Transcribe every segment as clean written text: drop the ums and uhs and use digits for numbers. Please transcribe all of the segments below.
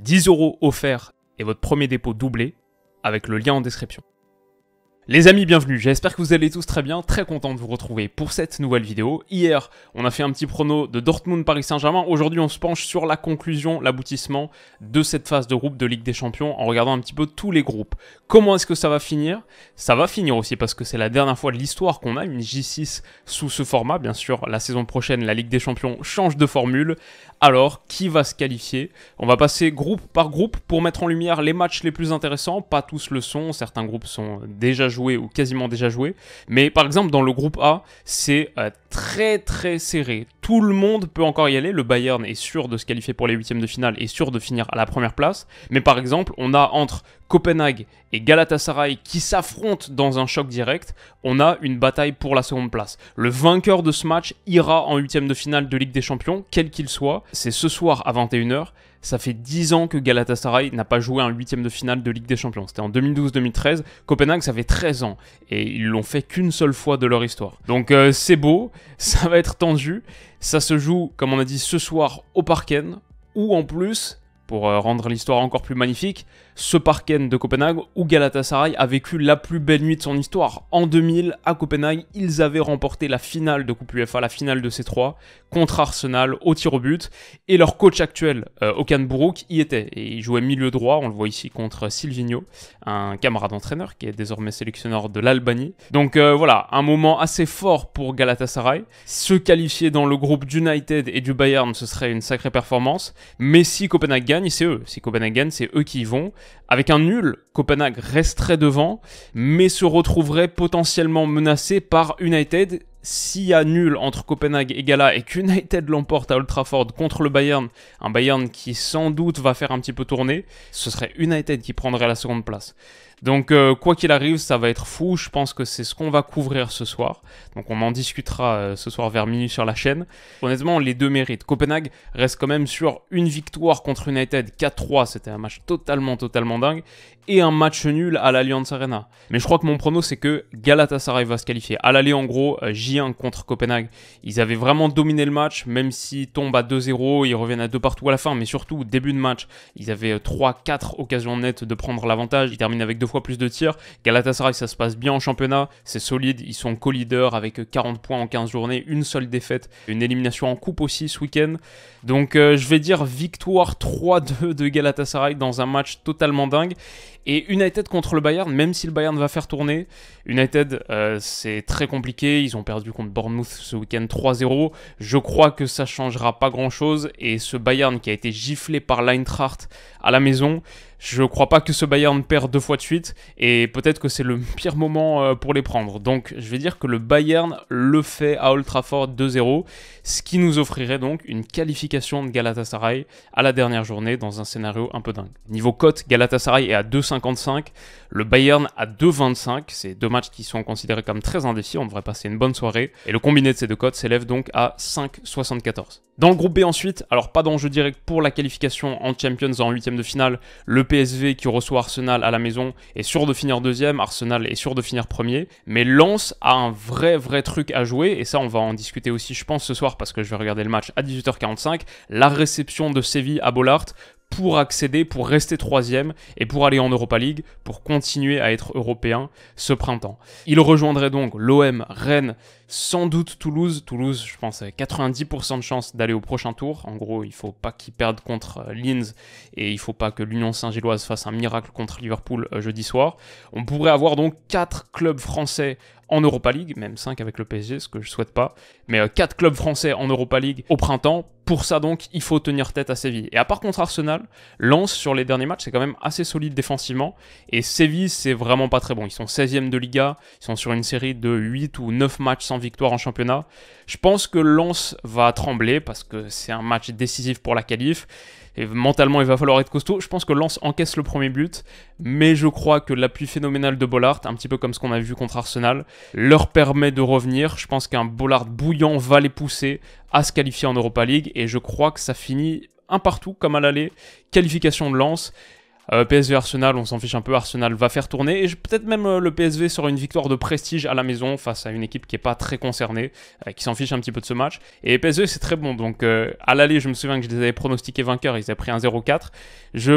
10 € offerts et votre premier dépôt doublé avec le lien en description. Les amis, bienvenue, j'espère que vous allez tous très bien, très content de vous retrouver pour cette nouvelle vidéo. Hier, on a fait un petit prono de Dortmund-Paris Saint-Germain. Aujourd'hui, on se penche sur la conclusion, l'aboutissement de cette phase de groupe de Ligue des Champions en regardant un petit peu tous les groupes. Comment est-ce que ça va finir? Ça va finir aussi parce que c'est la dernière fois de l'histoire qu'on a une J6 sous ce format. Bien sûr, la saison prochaine, la Ligue des Champions change de formule. Alors, qui va se qualifier? On va passer groupe par groupe pour mettre en lumière les matchs les plus intéressants. Pas tous le sont, certains groupes sont déjà joués ou quasiment déjà joués. Mais par exemple, dans le groupe A, c'est très serré. Tout le monde peut encore y aller. Le Bayern est sûr de se qualifier pour les huitièmes de finale et sûr de finir à la première place. Mais par exemple, on a entre Copenhague et Galatasaray qui s'affrontent dans un choc direct, on a une bataille pour la seconde place. Le vainqueur de ce match ira en huitième de finale de Ligue des Champions, quel qu'il soit. C'est ce soir à 21 h. Ça fait 10 ans que Galatasaray n'a pas joué un huitième de finale de Ligue des Champions. C'était en 2012-2013. Copenhague, ça fait 13 ans. Et ils l'ont fait qu'une seule fois de leur histoire. Donc c'est beau, ça va être tendu. Ça se joue, comme on a dit, ce soir au Parken. Ou en plus, pour rendre l'histoire encore plus magnifique, ce Parken de Copenhague où Galatasaray a vécu la plus belle nuit de son histoire. En 2000, à Copenhague, ils avaient remporté la finale de Coupe UEFA, la finale de C3, contre Arsenal au tir au but. Et leur coach actuel, Okan Buruk, y était. Et il jouait milieu droit, on le voit ici contre Silvinho, un camarade entraîneur qui est désormais sélectionneur de l'Albanie. Donc voilà, un moment assez fort pour Galatasaray. Se qualifier dans le groupe d'United et du Bayern, ce serait une sacrée performance. Mais si Copenhague gagne, c'est eux. Si Copenhague gagne, c'est eux qui y vont. Avec un nul, Copenhague resterait devant, mais se retrouverait potentiellement menacé par United. S'il y a nul entre Copenhague et Gala et qu'United l'emporte à Old Trafford contre le Bayern, un Bayern qui sans doute va faire un petit peu tourner, ce serait United qui prendrait la seconde place. Donc quoi qu'il arrive, ça va être fou, je pense que c'est ce qu'on va couvrir ce soir. Donc on en discutera ce soir vers minuit sur la chaîne. Honnêtement, les deux méritent. Copenhague reste quand même sur une victoire contre United, 4-3, c'était un match totalement dingue, et un match nul à l'Allianz Arena. Mais je crois que mon prono, c'est que Galatasaray va se qualifier. À l'aller, en gros, J1 contre Copenhague, ils avaient vraiment dominé le match, même s'ils tombent à 2-0, ils reviennent à 2 partout à la fin, mais surtout, début de match, ils avaient 3-4 occasions nettes de prendre l'avantage, ils terminent avec 2 fois plus de tirs. Galatasaray, ça se passe bien en championnat, c'est solide, ils sont co-leaders avec 40 points en 15 journées, une seule défaite, une élimination en coupe aussi ce week-end. Donc je vais dire victoire 3-2 de Galatasaray dans un match totalement dingue. Et United contre le Bayern, même si le Bayern va faire tourner, United c'est très compliqué, ils ont perdu contre Bournemouth ce week-end 3-0, je crois que ça changera pas grand-chose, et ce Bayern qui a été giflé par l'Eintracht à la maison, je crois pas que ce Bayern perd 2 fois de suite, et peut-être que c'est le pire moment pour les prendre. Donc je vais dire que le Bayern le fait à Old Trafford 2-0, ce qui nous offrirait donc une qualification de Galatasaray à la dernière journée dans un scénario un peu dingue. Niveau cote, Galatasaray est à 2,55, le Bayern à 2,25, c'est deux matchs qui sont considérés comme très indécis, on devrait passer une bonne soirée, et le combiné de ces deux cotes s'élève donc à 5,74. Dans le groupe B ensuite, alors pas d'enjeu direct pour la qualification en Champions en huitième de finale, le PSV qui reçoit Arsenal à la maison est sûr de finir deuxième, Arsenal est sûr de finir premier, mais Lens a un vrai truc à jouer, et ça on va en discuter aussi je pense ce soir parce que je vais regarder le match à 18h45, la réception de Séville à Bollaert, pour accéder, pour rester troisième et pour aller en Europa League, pour continuer à être européen ce printemps. Il rejoindrait donc l'OM, Rennes, sans doute Toulouse. Toulouse, je pense, a 90% de chance d'aller au prochain tour. En gros, il ne faut pas qu'ils perdent contre Linz et il ne faut pas que l'Union Saint-Gilloise fasse un miracle contre Liverpool jeudi soir. On pourrait avoir donc 4 clubs français en Europa League, même 5 avec le PSG, ce que je souhaite pas, mais 4 clubs français en Europa League au printemps. Pour ça donc, il faut tenir tête à Séville. Et à part contre Arsenal, Lens sur les derniers matchs, c'est quand même assez solide défensivement, et Séville, c'est vraiment pas très bon. Ils sont 16e de Liga, ils sont sur une série de 8 ou 9 matchs sans victoire en championnat. Je pense que Lens va trembler, parce que c'est un match décisif pour la qualif, et mentalement il va falloir être costaud. Je pense que Lens encaisse le premier but, mais je crois que l'appui phénoménal de Bollaert, un petit peu comme ce qu'on a vu contre Arsenal, leur permet de revenir. Je pense qu'un Bollaert bouillant va les pousser à se qualifier en Europa League, et je crois que ça finit un partout comme à l'aller, qualification de Lens. PSV Arsenal, on s'en fiche un peu, Arsenal va faire tourner, et peut-être même le PSV sera une victoire de prestige à la maison face à une équipe qui n'est pas très concernée, qui s'en fiche un petit peu de ce match. Et PSV c'est très bon, donc à l'aller je me souviens que je les avais pronostiqués vainqueurs, ils avaient pris un 0-4.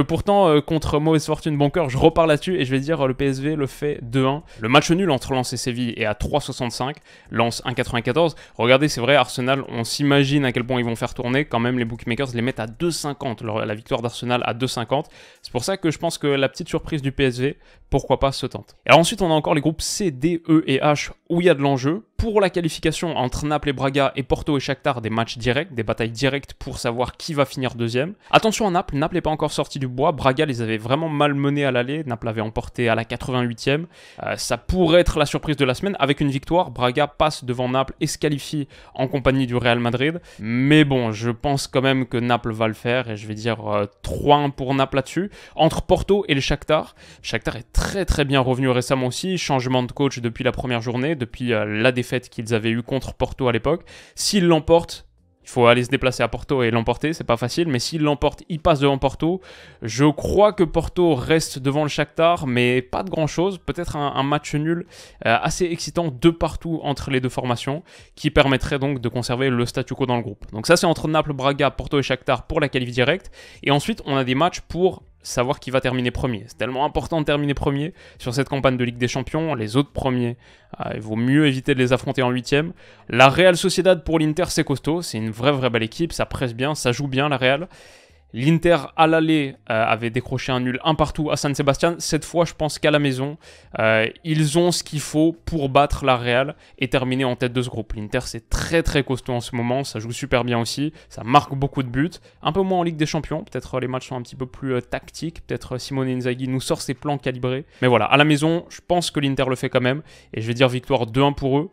Pourtant contre mauvaise fortune bon cœur, je repars là-dessus et je vais dire le PSV le fait 2-1. Le match nul entre Lens et Séville est à 3,65, Lens 1,94. Regardez, c'est vrai, Arsenal, on s'imagine à quel point ils vont faire tourner, quand même les bookmakers les mettent à 2,50, la victoire d'Arsenal à 2,50. C'est pour ça que je pense que la petite surprise du PSV, pourquoi pas, se tente. Et alors ensuite, on a encore les groupes C, D, E et H où il y a de l'enjeu. Pour la qualification entre Naples et Braga et Porto et Shakhtar, des matchs directs, des batailles directes pour savoir qui va finir deuxième. Attention à Naples, Naples n'est pas encore sorti du bois, Braga les avait vraiment malmenés à l'aller, Naples avait emporté à la 88e. Ça pourrait être la surprise de la semaine, avec une victoire, Braga passe devant Naples et se qualifie en compagnie du Real Madrid. Mais bon, je pense quand même que Naples va le faire et je vais dire 3-1 pour Naples là-dessus. Entre Porto et le Shakhtar, Shakhtar est très bien revenu récemment aussi, changement de coach depuis la première journée, depuis la défaite qu'ils avaient eu contre Porto à l'époque. S'ils l'emportent, il faut aller se déplacer à Porto et l'emporter, c'est pas facile, mais s'ils l'emportent, ils passent devant Porto. Je crois que Porto reste devant le Shakhtar, mais pas de grand chose. Peut-être un match nul assez excitant de partout entre les deux formations, qui permettrait donc de conserver le statu quo dans le groupe. Donc ça c'est entre Naples, Braga, Porto et Shakhtar pour la qualif directe. Et ensuite on a des matchs pour savoir qui va terminer premier. C'est tellement important de terminer premier sur cette campagne de Ligue des Champions. Les autres premiers, il vaut mieux éviter de les affronter en huitième. La Real Sociedad pour l'Inter, c'est costaud. C'est une vraie belle équipe. Ça presse bien, ça joue bien la Real. L'Inter à l'aller avait décroché un nul un partout à San Sebastian. Cette fois, je pense qu'à la maison, ils ont ce qu'il faut pour battre la Real et terminer en tête de ce groupe. L'Inter, c'est très costaud en ce moment. Ça joue super bien aussi. Ça marque beaucoup de buts. Un peu moins en Ligue des Champions. Peut-être les matchs sont un petit peu plus tactiques. Peut-être Simone Inzaghi nous sort ses plans calibrés. Mais voilà, à la maison, je pense que l'Inter le fait quand même. Et je vais dire victoire 2-1 pour eux.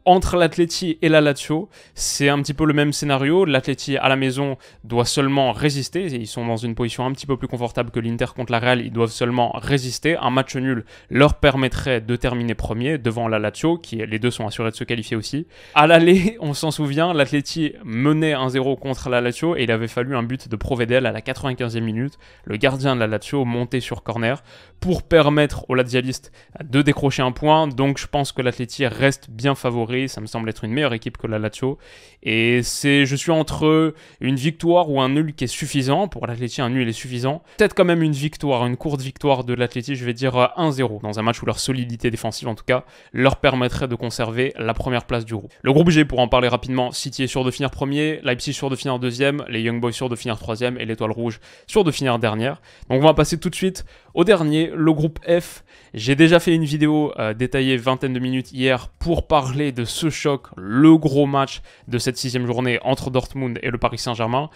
Entre l'Atleti et la Lazio, c'est un petit peu le même scénario. L'Atleti à la maison doit seulement résister. Ils sont dans une position un petit peu plus confortable que l'Inter contre la Real. Ils doivent seulement résister. Un match nul leur permettrait de terminer premier devant la Lazio, qui les deux sont assurés de se qualifier aussi. À l'aller, on s'en souvient, l'Atleti menait 1-0 contre la Lazio et il avait fallu un but de Provedel à la 95e minute. Le gardien de la Lazio montait sur corner pour permettre aux lazialistes de décrocher un point. Donc je pense que l'Atleti reste bien favori. Ça me semble être une meilleure équipe que la Lazio. Et je suis entre une victoire ou un nul qui est suffisant. Pour l'Atleti, un nul est suffisant. Peut-être quand même une victoire, une courte victoire de l'Atleti, je vais dire 1-0. Dans un match où leur solidité défensive, en tout cas, leur permettrait de conserver la première place du groupe. Le groupe G, pour en parler rapidement, City est sûr de finir premier, Leipzig sûr de finir deuxième, les Young Boys sûr de finir troisième et l'Étoile Rouge sûr de finir dernière. Donc on va passer tout de suite au dernier, le groupe F. J'ai déjà fait une vidéo détaillée vingtaine de minutes hier pour parler de ce choc, le gros match de cette 6e journée entre Dortmund et le Paris Saint-Germain.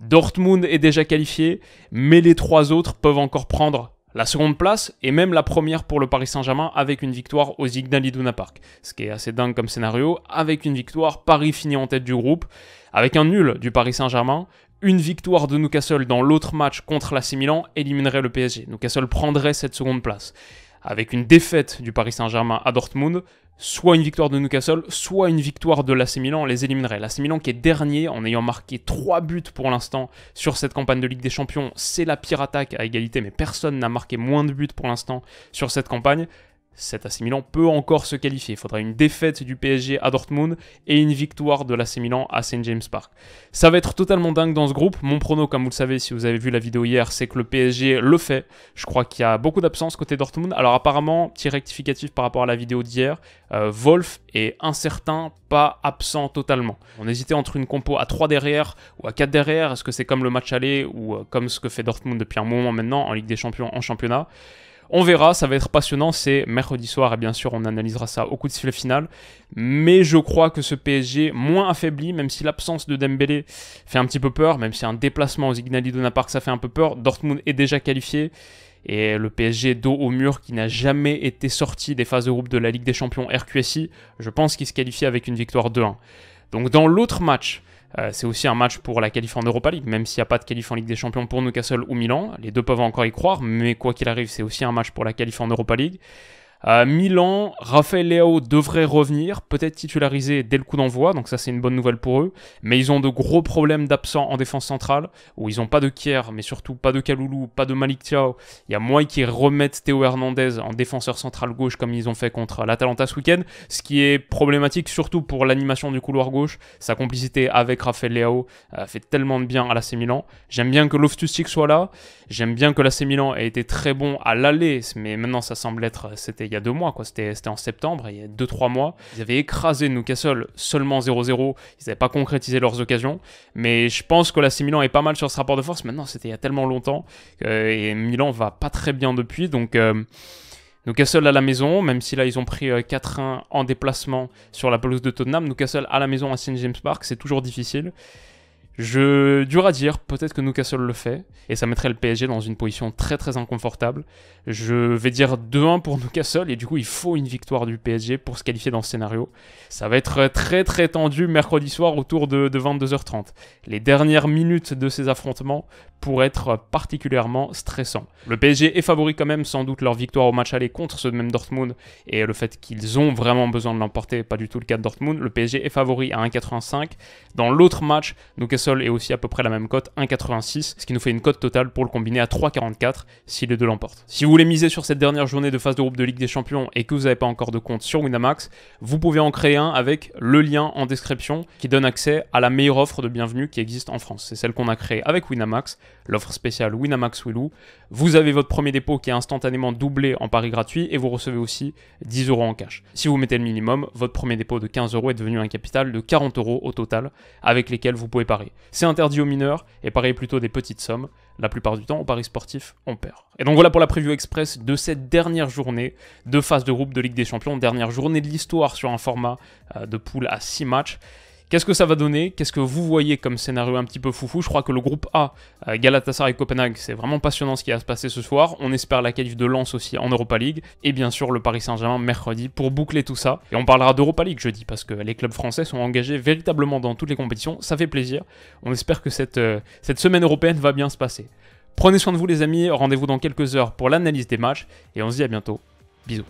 Dortmund est déjà qualifié, mais les trois autres peuvent encore prendre la seconde place et même la première pour le Paris Saint-Germain avec une victoire au Signal Iduna Park. Ce qui est assez dingue comme scénario. Avec une victoire, Paris finit en tête du groupe. Avec un nul du Paris Saint-Germain, une victoire de Newcastle dans l'autre match contre l'AC Milan éliminerait le PSG. Newcastle prendrait cette seconde place. Avec une défaite du Paris Saint-Germain à Dortmund, soit une victoire de Newcastle, soit une victoire de l'AC Milan les éliminerait. L'AC Milan qui est dernier en ayant marqué 3 buts pour l'instant sur cette campagne de Ligue des Champions, c'est la pire attaque à égalité, mais personne n'a marqué moins de buts pour l'instant sur cette campagne. Cet AC Milan peut encore se qualifier. Il faudra une défaite du PSG à Dortmund et une victoire de l'AC Milan à St. James Park. Ça va être totalement dingue dans ce groupe. Mon prono, comme vous le savez, si vous avez vu la vidéo hier, c'est que le PSG le fait. Je crois qu'il y a beaucoup d'absence côté Dortmund. Alors apparemment, petit rectificatif par rapport à la vidéo d'hier, Wolf est incertain, pas absent totalement. On hésitait entre une compo à 3 derrière ou à 4 derrière. Est-ce que c'est comme le match aller ou comme ce que fait Dortmund depuis un moment maintenant en Ligue des Champions, en championnat? On verra, ça va être passionnant, c'est mercredi soir et bien sûr on analysera ça au coup de sifflet final. Mais je crois que ce PSG moins affaibli, même si l'absence de Dembélé fait un petit peu peur, même si un déplacement aux Signal Iduna Park ça fait un peu peur, Dortmund est déjà qualifié. Et le PSG dos au mur qui n'a jamais été sorti des phases de groupe de la Ligue des Champions RQSI, je pense qu'il se qualifie avec une victoire 2-1. Donc dans l'autre match, c'est aussi un match pour la qualif en Europa League, même s'il n'y a pas de qualif en Ligue des Champions pour Newcastle ou Milan. Les deux peuvent encore y croire, mais quoi qu'il arrive, c'est aussi un match pour la qualif en Europa League. Milan, Raphaël Leao devrait revenir, peut-être titularisé dès le coup d'envoi, donc ça c'est une bonne nouvelle pour eux. Mais ils ont de gros problèmes d'absents en défense centrale, où ils n'ont pas de Kier, mais surtout pas de Kalulu, pas de Malick Thiaw. Il y a moyen qu'ils remettent Théo Hernandez en défenseur central gauche comme ils ont fait contre l'Atalanta ce week-end, ce qui est problématique surtout pour l'animation du couloir gauche. Sa complicité avec Raphaël Leao fait tellement de bien à l'AC Milan. J'aime bien que Loftus-Cheek soit là, j'aime bien que l'AC Milan ait été très bon à l'aller, mais maintenant ça semble être, c'était il y a 2 mois, quoi. C'était en septembre, il y a 2-3 mois. Ils avaient écrasé Newcastle seulement 0-0, ils n'avaient pas concrétisé leurs occasions, mais je pense que l'AC Milan est pas mal sur ce rapport de force. Maintenant, c'était il y a tellement longtemps, et Milan va pas très bien depuis, donc Newcastle à la maison, même si là ils ont pris 4-1 en déplacement sur la pelouse de Tottenham. Newcastle à la maison à St James Park, c'est toujours difficile. Dur à dire, peut-être que Newcastle le fait, et ça mettrait le PSG dans une position très très inconfortable. Je vais dire 2-1 pour Newcastle, et du coup il faut une victoire du PSG pour se qualifier dans ce scénario. Ça va être très très tendu mercredi soir autour de 22h30. Les dernières minutes de ces affrontements pourraient être particulièrement stressants. Le PSG est favori quand même, sans doute leur victoire au match aller contre ce même Dortmund, et le fait qu'ils ont vraiment besoin de l'emporter, pas du tout le cas de Dortmund. Le PSG est favori à 1,85. Dans l'autre match, Newcastle est aussi à peu près la même cote, 1,86, ce qui nous fait une cote totale pour le combiner à 3,44 si les deux l'emportent. Si vous voulez miser sur cette dernière journée de phase de groupe de Ligue des Champions et que vous n'avez pas encore de compte sur Winamax, vous pouvez en créer un avec le lien en description qui donne accès à la meilleure offre de bienvenue qui existe en France. C'est celle qu'on a créée avec Winamax, l'offre spéciale Winamax Willou. Vous avez votre premier dépôt qui est instantanément doublé en pari gratuit et vous recevez aussi 10 € en cash. Si vous mettez le minimum, votre premier dépôt de 15 € est devenu un capital de 40 € au total avec lesquels vous pouvez parier. C'est interdit aux mineurs et parier plutôt des petites sommes. La plupart du temps, au pari sportif, on perd. Et donc voilà pour la preview express de cette dernière journée de phase de groupe de Ligue des Champions, dernière journée de l'histoire sur un format de poule à 6 matchs. Qu'est-ce que ça va donner? Qu'est-ce que vous voyez comme scénario un petit peu foufou? Je crois que le groupe A, Galatasaray et Copenhague, c'est vraiment passionnant ce qui va se passer ce soir. On espère la qualif de Lens aussi en Europa League. Et bien sûr, le Paris Saint-Germain mercredi pour boucler tout ça. Et on parlera d'Europa League jeudi parce que les clubs français sont engagés véritablement dans toutes les compétitions. Ça fait plaisir. On espère que cette semaine européenne va bien se passer. Prenez soin de vous les amis. Rendez-vous dans quelques heures pour l'analyse des matchs. Et on se dit à bientôt. Bisous.